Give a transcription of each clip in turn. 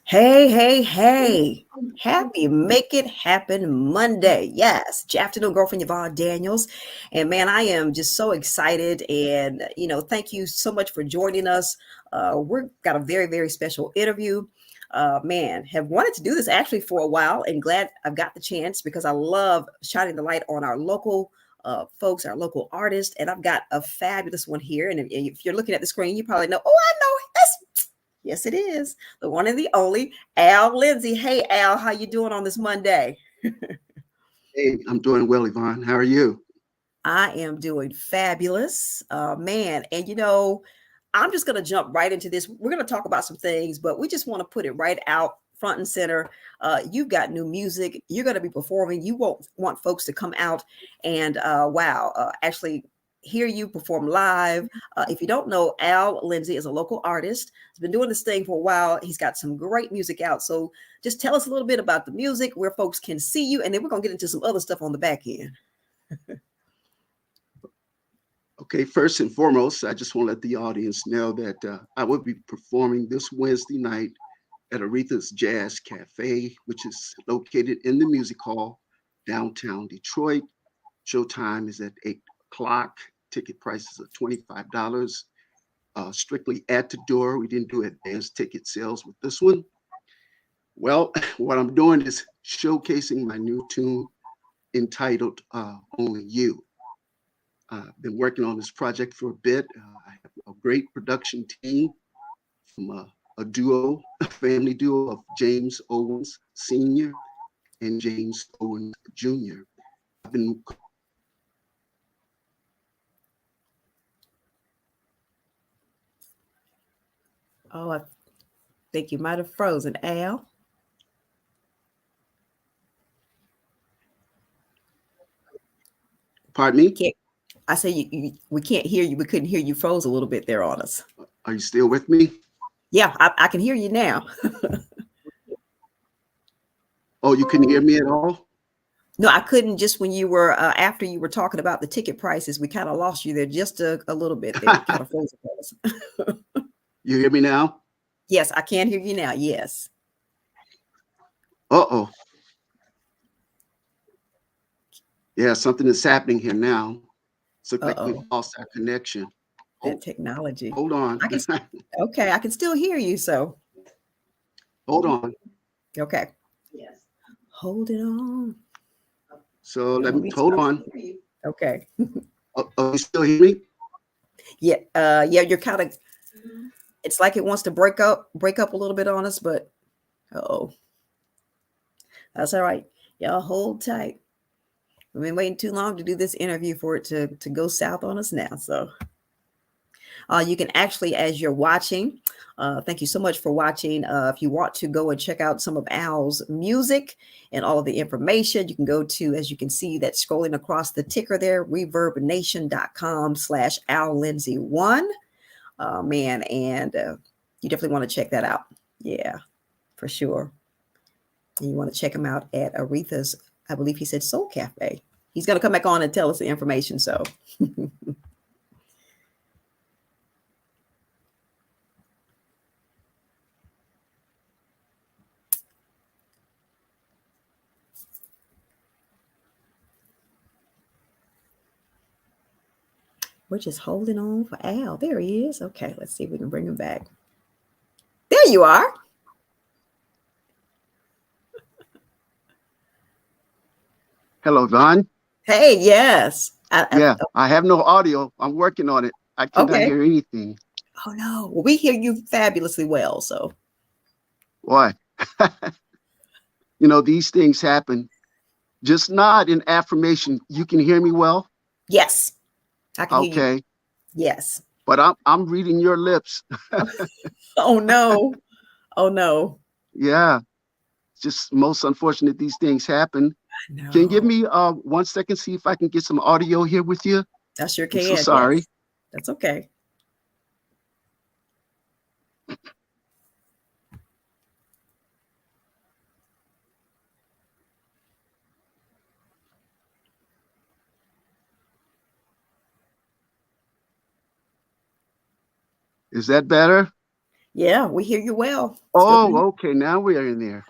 Hey, hey, hey. Happy Make It Happen Monday. Yes. Afternoon, girlfriend Yvonne Daniels. And man, I am just so excited. And, thank you so much for joining us. We've got a very, very special interview. Man, have wanted to do this actually for a while and glad I've got the chance because I love shining the light on our local folks, our local artists. And I've got a fabulous one here. And if you're looking at the screen, you probably know, oh, I know. Yes, it is. The one and the only Al Lindsey. Hey, Al, how you doing on this Monday? Hey, I'm doing well, Yvonne. How are you? I am doing fabulous, man. And I'm just going to jump right into this. We're going to talk about some things, but we just want to put it right out front and center. You've got new music. You're going to be performing. You won't want folks to come out and actually hear you perform live. If you don't know, Al Lindsey is a local artist. He's been doing this thing for a while. He's got some great music out. So just tell us a little bit about the music, where folks can see you, and then we're going to get into some other stuff on the back end. Okay, first and foremost, I just want to let the audience know that I will be performing this Wednesday night at Aretha's Jazz Cafe, which is located in the Music Hall, downtown Detroit. Showtime is at 8 o'clock. Ticket prices are $25, strictly at the door. We didn't do advanced ticket sales with this one. Well, what I'm doing is showcasing my new tune entitled Only You. Been working on this project for a bit. I have a great production team from a duo, a family duo of James Owens Sr. and James Owens Jr. I've been Oh, I think you might have frozen, Al. Pardon me? Can't, I say we can't hear you. We couldn't hear you. Froze a little bit there on us. Are you still with me? Yeah, I can hear you now. Oh, you couldn't hear me at all? No, I couldn't. Just when you were after you were talking about the ticket prices, we kind of lost you there just a little bit. There, kind of froze us. You hear me now? Yes, I can hear you now. Yes. Uh-oh. Yeah, something is happening here now. It's looks like we've Uh-oh. lost our connection. That Oh, technology. hold on. I can. Okay, I can still hear you. So Hold on. okay. Yes. Hold it on. So You don't let want me me to hold stop on. hearing you. Okay. Oh, you still hear me? Yeah. Yeah. You're kind of. It's like it wants to break up a little bit on us, but oh, that's all right. Y'all hold tight. We've been waiting too long to do this interview for it to go south on us now. So you can actually, as you're watching, thank you so much for watching. If you want to go and check out some of Al's music and all of the information, you can go to, as you can see, that scrolling across the ticker there, reverbnation.com/Al Lindsey 1. Man, and you definitely want to check that out. Yeah, for sure. And you want to check him out at Aretha's, I believe he said Soul Cafe. He's going to come back on and tell us the information. So we're just holding on for Al. There he is. Okay, let's see if we can bring him back. There you are. Hello, Don. Hey, yes. Yeah, I have no audio. I'm working on it. I cannot Okay. hear anything. Oh no. Well, we hear you fabulously well. So Why? These things happen. Just nod in affirmation. You can hear me well? yes, I can hear you. Okay. Yes. But I'm reading your lips. Oh no. Oh no. Yeah. It's just most unfortunate these things happen. Can you give No. me 1 second, see if I can get some audio here with you? I sure I'm so can. sorry. Yes. That's okay. Is that better? Yeah, we hear you well. Still Oh, can okay. Now we are in there.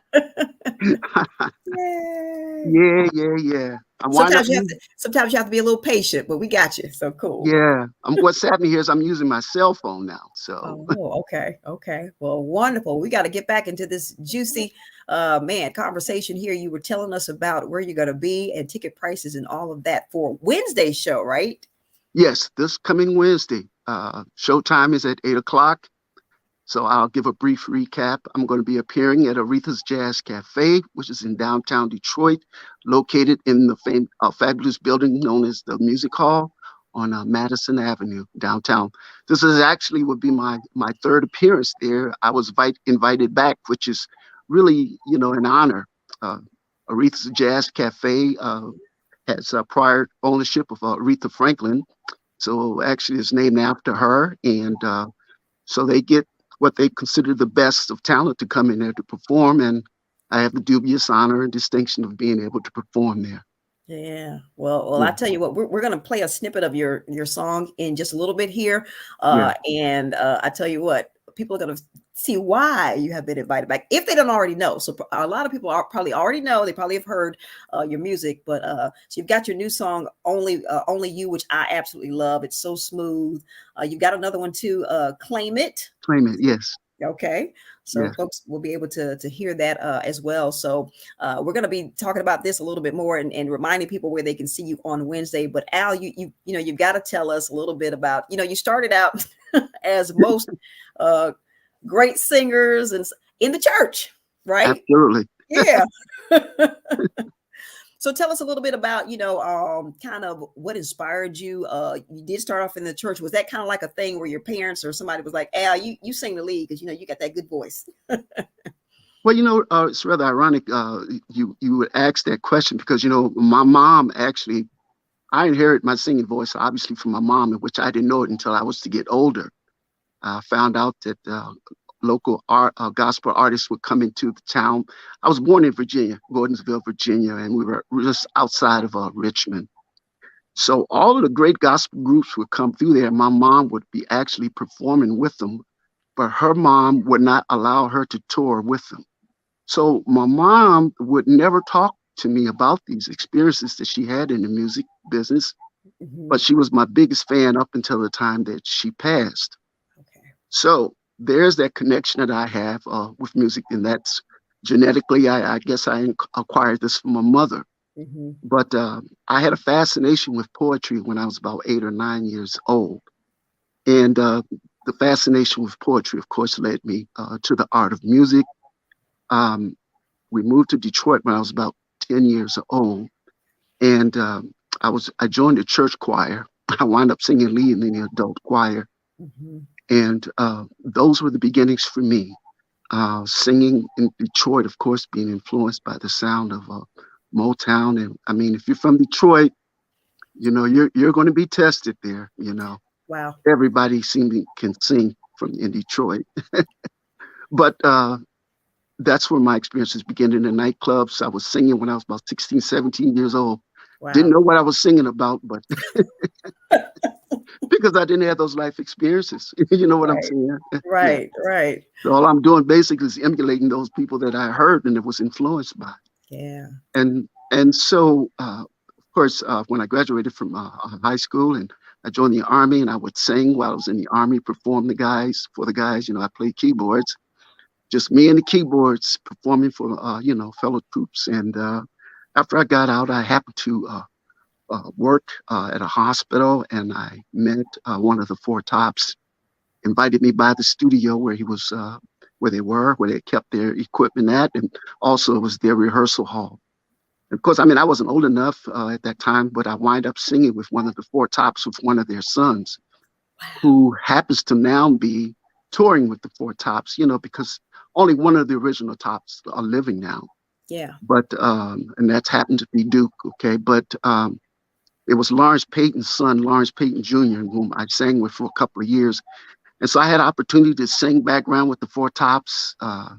Yay. Yeah, yeah, yeah. I wind up using. Sometimes you have to be a little patient, but we got you. So cool. Yeah. What's happening here is I'm using my cell phone now. So Oh, okay. Okay. Well, wonderful. We got to get back into this juicy man conversation here. You were telling us about where you're going to be and ticket prices and all of that for Wednesday's show, right? yes, this coming Wednesday, showtime is at 8 o'clock. So I'll give a brief recap. I'm going to be appearing at Aretha's Jazz Cafe, which is in downtown Detroit, located in the fabulous building known as the Music Hall on Madison Avenue, downtown. This is actually would be my third appearance there. I was invited back, which is really, an honor. Uh, Aretha's Jazz Cafe has prior ownership of Aretha Franklin, so actually it's named after her, and so they get what they consider the best of talent to come in there to perform. And I have the dubious honor and distinction of being able to perform there. Yeah. Well, Yeah, I tell you what, we're gonna play a snippet of your song in just a little bit here, yeah, and I tell you what, people are gonna see why you have been invited back if they don't already know. So a lot of people are probably already know. They probably have heard your music, but so you've got your new song, "Only You," which I absolutely love. It's so smooth. You've got another one too, "Claim It." claim it. Yes, Okay, so yes, folks will be able to hear that as well. So we're going to be talking about this a little bit more and reminding people where they can see you on Wednesday. But Al, you've got to tell us a little bit about, you started out as most uh, great singers and in the church, right? absolutely. Yeah. So tell us a little bit about, kind of what inspired you. You did start off in the church. Was that kind of like a thing where your parents or somebody was like, Al, you sing the lead because you got that good voice. Well, it's rather ironic. You would ask that question because my mom actually. I inherited my singing voice obviously from my mom, which I didn't know it until I was to get older. I found out that local gospel artists would come into the town. I was born in Virginia, Gordonsville, Virginia, and we were just outside of Richmond. So all of the great gospel groups would come through there. My mom would be actually performing with them, but her mom would not allow her to tour with them. So my mom would never talk to me about these experiences that she had in the music business, Mhm. but she was my biggest fan up until the time that she passed. Okay. So there's that connection that I have with music, and that's genetically, I guess I acquired this from my mother. Mhm. But I had a fascination with poetry when I was about 8 or 9 years old. And the fascination with poetry, of course, led me to the art of music. Um, we moved to Detroit when I was about 10 years old. And I joined the church choir. I wound up singing lead in the adult choir. Mhm. And those were the beginnings for me. Singing in Detroit, of course, being influenced by the sound of Motown. And I mean, if you're from Detroit, you're going to be tested there. Wow. Everybody can sing from in Detroit, but that's where my experiences began in the nightclubs. I was singing when I was about 16, 17 years old. Didn't Wow. know what I was singing about, but because I didn't have those life experiences, you know what I'm Right. saying? Yeah. Right. Right. So all I'm doing basically is emulating those people that I heard and it was influenced by. Yeah. And so, of course, when I graduated from high school and I joined the army, and I would sing while I was in the army, perform for the guys. I played keyboards, just me and the keyboards performing for fellow troops. And after I got out, I happened to work at a hospital, and I met one of the Four Tops. Invited me by the studio where they kept their equipment at, and also it was their rehearsal hall. Of course, I mean, I wasn't old enough at that time, but I wind up singing with one of the Four Tops with one of their sons, who happens to now be touring with the Four Tops, because only one of the original Tops are living now. Yeah. But, and that's happened to be Duke, okay? But it was Lawrence Payton's son, Lawrence Payton Jr., whom I sang with for a couple of years. And so I had opportunity to sing background with the Four Tops. Oh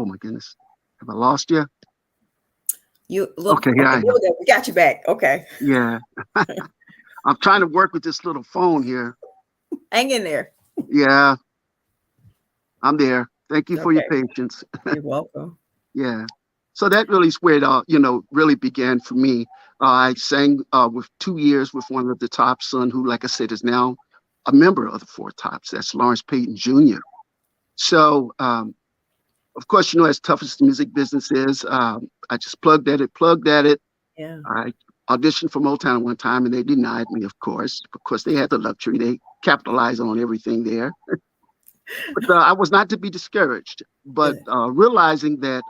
my goodness. Have I lost you? You look Okay, here okay. I There we am. go. We got you back. Okay. Yeah. I'm trying to work with this little phone here. Hang in there. Yeah. I'm there. Thank you for your Okay. patience. You're welcome. Yeah. So that really is where it all, really began for me. I sang with 2 years with one of the Tops, son, who, like I said, is now a member of the Four Tops. That's Lawrence Payton Jr. So, of course, as tough as the music business is, I just plugged at it. Yeah. I auditioned for Motown one time and they denied me, of course. Of course, they had the luxury. They capitalized on everything there. But I was not to be discouraged. But Good. realizing that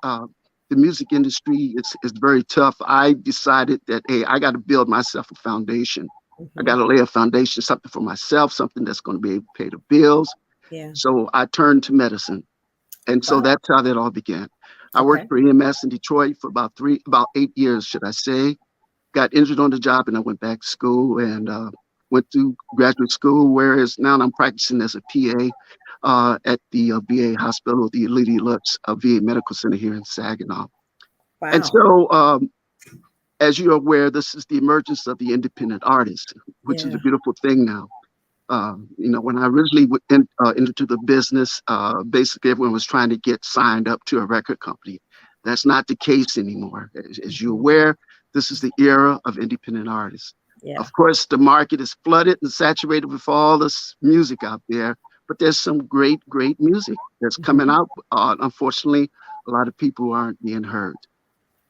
the music industry is very tough, I decided that, hey, I got to build myself a foundation. I got Hmm. to lay a foundation, something for myself, something that's going to be able to pay the bills. Yeah. So I turned to medicine. And so Wow. that's how that all began. I worked Okay. for EMS in Detroit for about 8 years, should I say. Got injured on the job and I went back to school and went through graduate school, whereas now I'm practicing as a PA at the VA hospital, the Lady Lutz VA Medical Center here in Saginaw. And Wow. so, as you're aware, this is the emergence of the independent artist, which is a Yeah. beautiful thing now. When I originally into the business, basically everyone was trying to get signed up to a record company. That's not the case anymore. As you're Hmm. aware, this is the era of independent artists. Yeah. Of course, the market is flooded and saturated with all this music out there, but there's some great, great music that's coming Hmm. out. Unfortunately, a lot of people aren't being heard.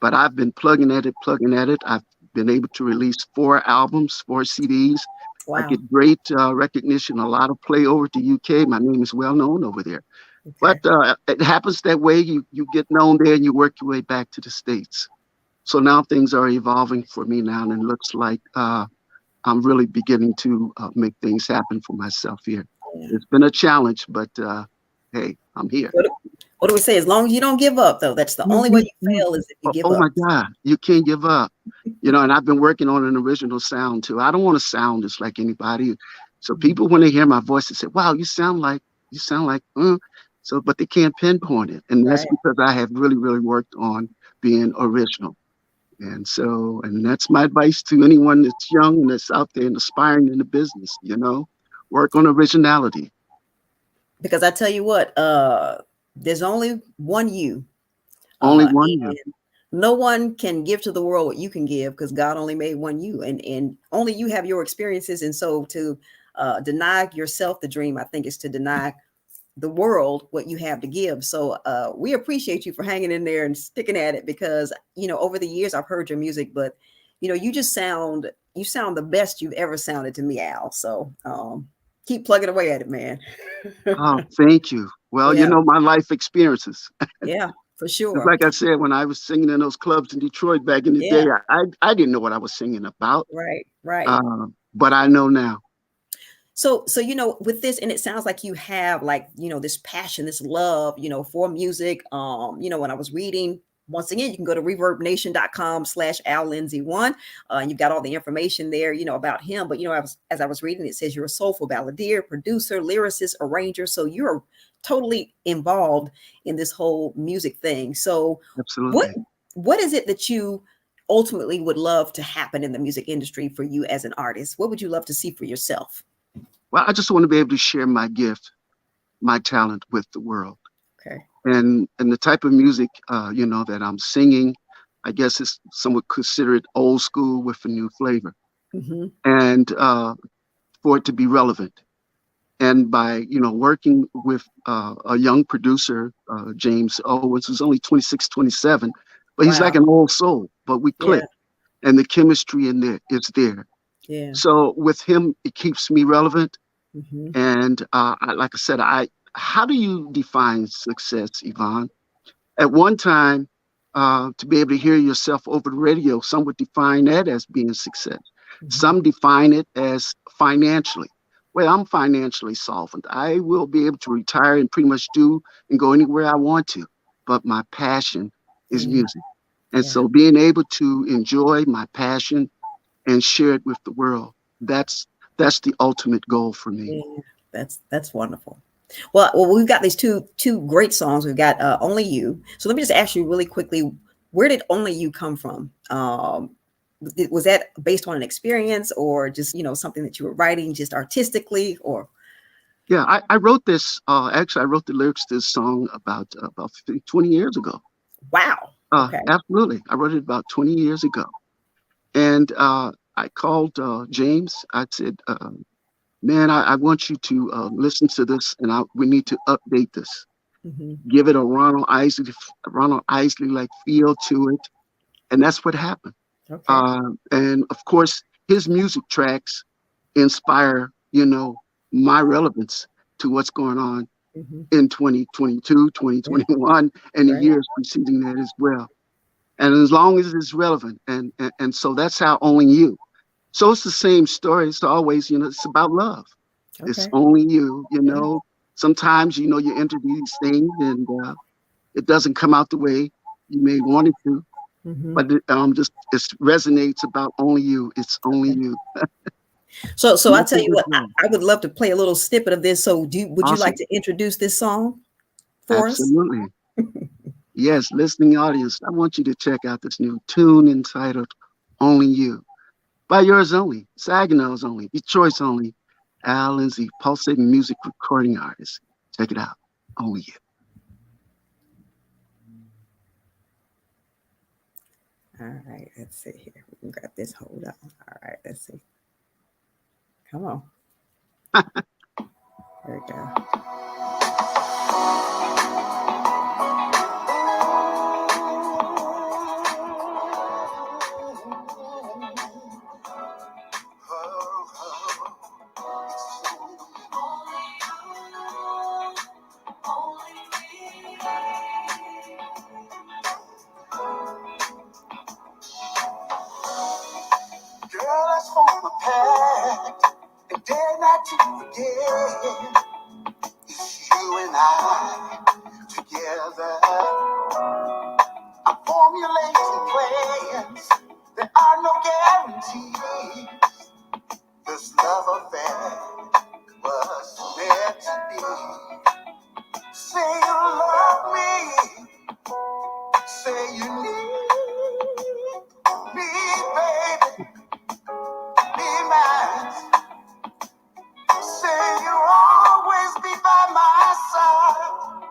But I've been plugging at it, plugging at it. I've been able to release 4 albums, 4 CDs. I Wow. get great recognition, a lot of play over to UK. My name is well known over there. But Okay. it happens that way. You get known there and you work your way back to the States. So now things are evolving for me now, and it looks like I'm really beginning to make things happen for myself here. Yeah. It's been a challenge, but hey, I'm here. What, what do we say? As long as you don't give up, though, that's the only way you fail is if you Oh, give oh up. my God, you can't give up. And I've been working on an original sound too. I don't want to sound just like anybody. So Mhm. people, when they hear my voice, they say, "Wow, you sound like." So, but they can't pinpoint it, and that's Right. because I have really, really worked on being original. And so, and that's my advice to anyone that's young and that's out there and aspiring in the business. Work on originality. Because I tell you what, there's only one you, Only uh, one you. no one can give to the world what you can give because God only made one you, and only you have your experiences. And so to deny yourself the dream, I think, is to deny the world what you have to give. So we appreciate you for hanging in there and sticking at it because over the years I've heard your music, but you sound the best you've ever sounded to me, Al. So keep plugging away at it, man. Oh, thank you. Well, Yeah, my life experiences. yeah, for Just sure. like I said, when I was singing in those clubs in Detroit back in the day, Yeah, I didn't know what I was singing about, right, right. but I know now. So with this, and it sounds like you have like this passion, this love for music. When I was reading, once again, you can go to reverbnation.com/Al Lindsey one, and you've got all the information there about him. But as I was reading, it says you're a soulful balladeer, producer, lyricist, arranger, so you're totally involved in this whole music thing. So what Absolutely. what is it that you ultimately would love to happen in the music industry for you as an artist? What would you love to see for yourself? Well, I just want to be able to share my gift, my talent with the world, Okay. and the type of music, that I'm singing. I guess it's some would consider it old school with a new flavor, Mhm. and for it to be relevant. And by working with a young producer, James Owens, who's only 26, 27, but he's like Wow. an old soul. But we Yeah. click, and the chemistry in there is there. Yeah. So with him, it keeps me relevant. Mhm. And like I said, how do you define success, Yvonne? At one time, to be able to hear yourself over the radio, some would define that as being success. Mhm. Some define it as financially. Well, I'm financially solvent. I will be able to retire and pretty much do and go anywhere I want to. But my passion is Yeah. music. And Yeah. so being able to enjoy my passion and share it with the world, that's the ultimate goal for me. Yeah. That's wonderful. Well, we've got these two great songs. We've got "Only You." So let me just ask you really quickly, where did "Only You" come from? Was that based on an experience, or just something that you were writing just artistically, or? Yeah, I wrote this. Actually, I wrote the lyrics to this song about 20 years ago. Wow. Okay. Absolutely, I wrote it about 20 years ago, and I called James. I said, "Man, I want you to listen to this, and we need to update this. Hmm. Give it a Ronald Isley like feel to it." And that's what happened. Okay. And of course, his music tracks inspire, my relevance to what's going on Hmm. in 2022, Yeah. 2021, and the Right. years preceding that as well. And as long as it's relevant, and so that's how only you. So it's the same story. It's always, it's about love. It's Okay. only you. Yeah. Sometimes you enter these things and it doesn't come out the way you may want it to, Hmm. but just it resonates about only you. It's only Okay. you. So I tell Nothing you but what, love. I would love to play a little snippet of this. So would you like Awesome. to introduce this song for us? Absolutely. Yes, listening audience, I want you to check out this new tune entitled Only You by yours only, Saginaw's only, Detroit's only, Al Lindsey, pulsating music recording artist. Check it out. Only you. All right, let's see here. We can grab this. Hold on. All right, let's see. Come on. There we go. Girl, let's form a pact and dare not to forget. It's you and I together. I'm formulating plans. There are no guarantees. This love affair was meant to be. Say you love me. Say you need me, baby. Be mine. Say you'll always be by my side.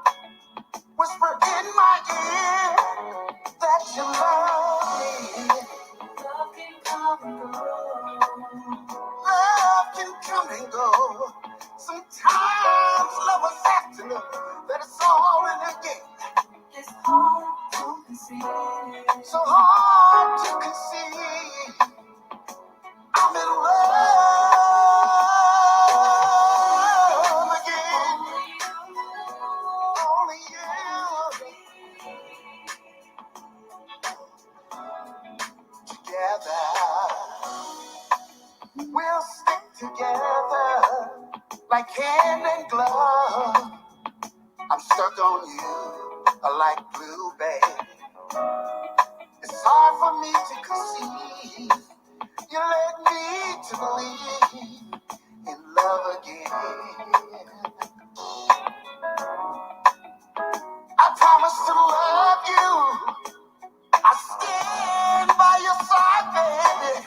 Whisper in my ear that you love me. Love can come and go. Love can come and go. Sometimes lovers have to know that it's all in the game. It's hard to conceive. So hard to conceive. I'm in love again. Only you. Together. We'll stick together like hand and glove. I'm stuck on you like glue, babe. It's hard for me to conceive. You led me to believe in love again. I promise to love you. I stand by your side, baby.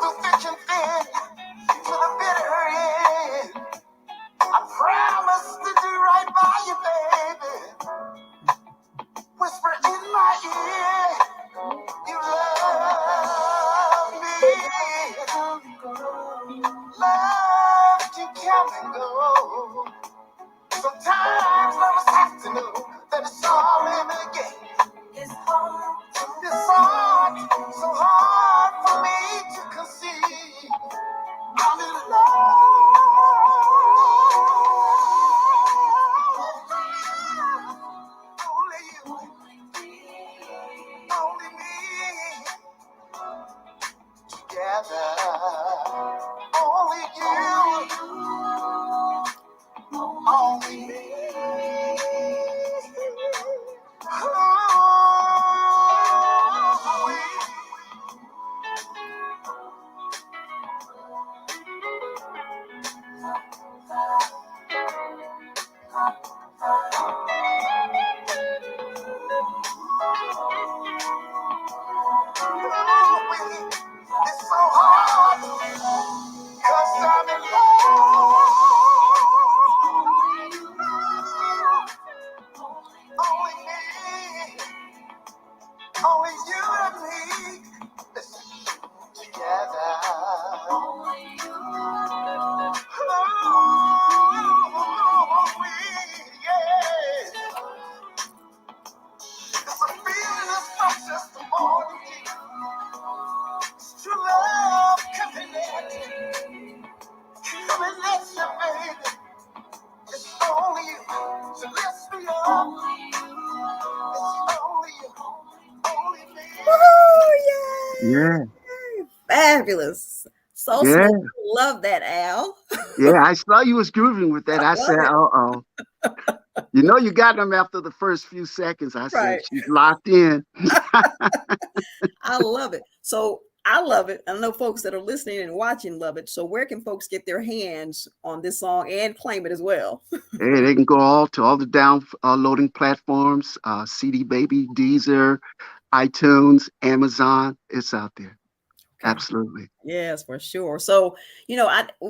Through thick and thin, to the bitter end. I promise to do right by you, baby. Whisper in my ear, you love me. Love can come and go. Sometimes lovers have to know that it's all in the game. It's hard, so hard for me to conceive. I'm in love. Only you, only me, together. Only you, only me. It's so hard. Only you and me. Together. Only you. Oh, yeah. It's a feeling that's not just the morning. It's true love coming in. Coming at you, baby. It's only you. So let's be up. It's only you. Only me. Woohoo! Yeah, Yay! Fabulous. So yeah, smooth. Love that, Al. yeah. I saw you was grooving with that. I Love said, it. "Uh-oh." You know, you got them after the first few seconds. I said, Right. she's locked in. I love it. So I love it. I know folks that are listening and watching love it. So where can folks get their hands on this song and claim it as well? Hey, they can go all the downloading platforms, CD Baby, Deezer, iTunes, Amazon. It's out there. Okay. Absolutely. Yes, for sure. So,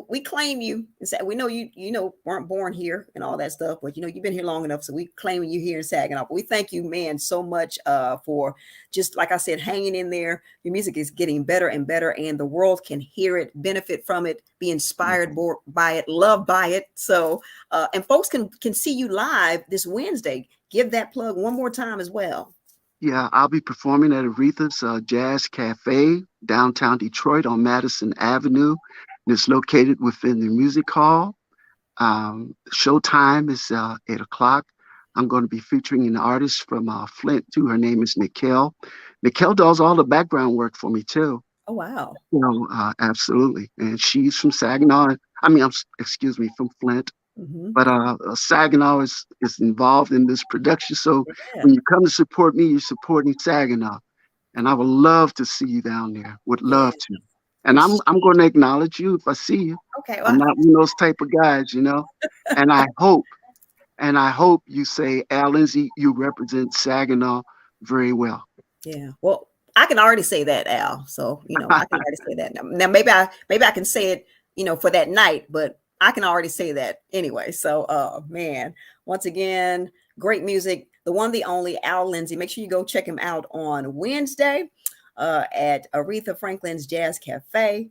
we claim you. We know you weren't born here and all that stuff, but you've been here long enough, so we claim you here in Saginaw. But we thank you, man, so much for just like I said, hanging in there. Your music is getting better and better, and the world can hear it, benefit from it, be inspired by it, loved by it. So, and folks can see you live this Wednesday. Give that plug one more time as well. Yeah, I'll be performing at Aretha's Jazz Cafe, downtown Detroit on Madison Avenue. And it's located within the music hall. Show time is 8 o'clock. I'm going to be featuring an artist from Flint, too. Her name is Nikel. Nikel does all the background work for me, too. Oh wow. Absolutely. And she's from Saginaw. I mean, excuse me, from Flint. Mm-hmm. But Saginaw is involved in this production. So Yeah. when you come to support me, you're supporting Saginaw. And I would love to see you down there. Would Yeah. love to. And I'm going to acknowledge you if I see you. Okay. I'm Well, not one of those type of guys, you know. And I hope you say, Al Lindsey, you represent Saginaw very well. yeah. Well, I can already say that, Al. So, I can already say that. Now maybe I can say it, for that night, but I can already say that anyway. So, man, once again, great music. The one, the only Al Lindsey. Make sure you go check him out on Wednesday at Aretha Franklin's Jazz Cafe.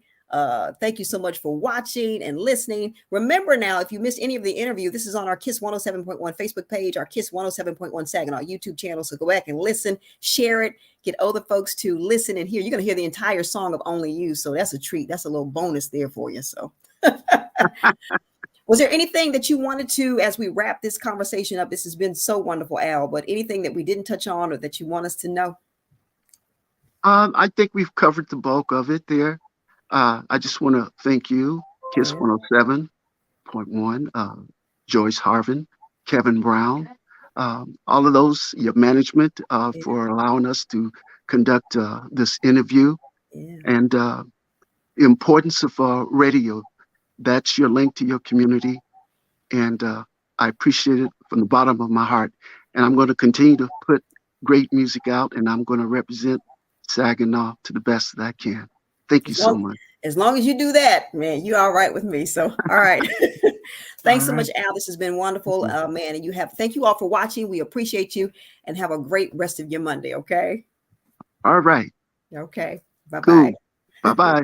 Thank you so much for watching and listening. Remember now, if you missed any of the interview, this is on our KISS 107.1 Facebook page, our KISS 107.1 Saginaw YouTube channel. So go back and listen, share it, get other folks to listen and hear. You're going to hear the entire song of Only You. So that's a treat. That's a little bonus there for you. So was there anything that you wanted to, as we wrap this conversation up? This has been so wonderful, Al, but anything that we didn't touch on or that you want us to know? I think we've covered the bulk of it there. I just want to thank you, KISS Yeah. 107.1, Joyce Harvin, Kevin Brown, all of those, your management, for allowing us to conduct this interview. Yeah. And the importance of radio. That's your link to your community. And I appreciate it from the bottom of my heart. And I'm going to continue to put great music out, and I'm going to represent Saginaw to the best that I can. Thank you so much. As long as you do that, man, you're all right with me. So, all right. Thanks All so right. much, Al. This has been wonderful, man. And thank you all for watching. We appreciate you and have a great rest of your Monday. Okay. All right. Okay. Bye-bye. Cool. Bye-bye.